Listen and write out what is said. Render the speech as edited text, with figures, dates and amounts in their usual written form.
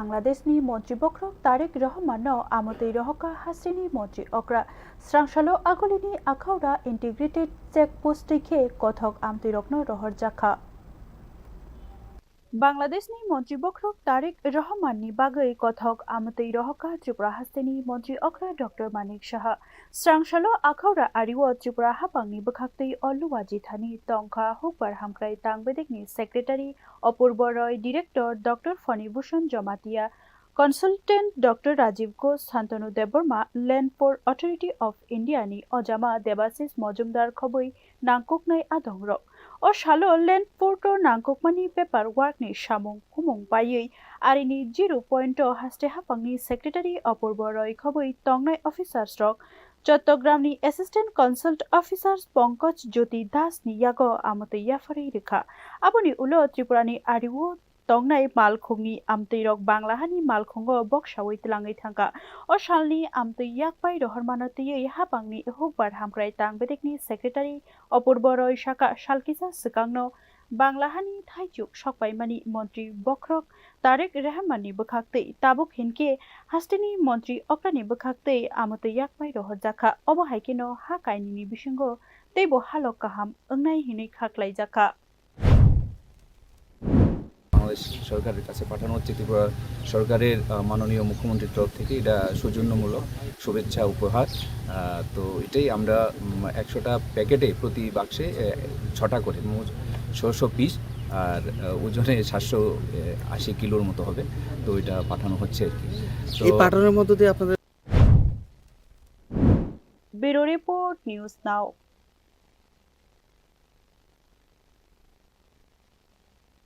Bangladeshni Mantri Bokhorokno Amtwi rohokha Hasteni Mantri Okwra Srangshalo Agolini Akhauda Integrated Checkpost Dikhe Kothok Amtwi rohokha Bangladeshni Mantri Bokhorokno Bagai Kothok Amtwi rohokha Tripura Hasteni Mantri Okwra Dr. Manik Saha Srangshalo Akhauda Ariwo Tripura Hapangni Bukhaktei Oluwaji Thani Tongkha Hukbar Hamkrai Tangbedekni Secretary Apurba Roy Director Dr. Fani Bhushan Jamatia Consultant Dr. Rajiv Ghosh Shantanu Deborma Land Port Authority of India ni Ojama Debasis Mojumdar Khoboi Nangkuknai Adongrok O Shalo Land Port Nangkukmani Paperwork ni Shamung Kumung Payei Arini 0.0 Haste Hapangni Secretary Apurba Roy Khoboi Tongnai Officers Rock Chottogramni Assistant Consult Officers Pankaj Jyoti Das ni Yago Amtwi Yafari Rekha Aboni Ulo Tripurani Ariwo Tongnai Malkhungni Amtwi Rok Banglahani Malkhungo Bokshawi Tlangai Thangka O Shalni Amtwi yakpai rohormanotiyei Hapangni Hukbar Hamkrai Tangbedekni Secretary Apurba Roy Shaka Shalkisa Sikangno Banglahani Thaijuk Shokpaimani Mantri Bokhorok Tarik Rahmani Bukhaktei Tabuk Hinke Hasteni Mantri Okrani Bukhaktei Amtwi yakpai rohorjaka Obo haikeno hakainini bisingo teibo halok kaham ongnai hinui khaklai jaka Bangladesh সরকারের কাছে পাঠানো হচ্ছে ত্রিপুরা সরকারের মাননীয় মুখ্যমন্ত্রীর তরফ থেকে এটা সৌজন্যমূলক শুভেচ্ছা উপহার তো এটাই আমরা 100টা প্যাকেটে প্রতি বাক্সে 6টা করে 600 পিস আর ওজনে 780 কিলোর মতো হবে তো এটা পাঠানো হচ্ছে আর কি তো এই পাঠানোর মধ্য দিয়ে আপনাদের ব্যুরো রিপোর্ট নিউজ নাও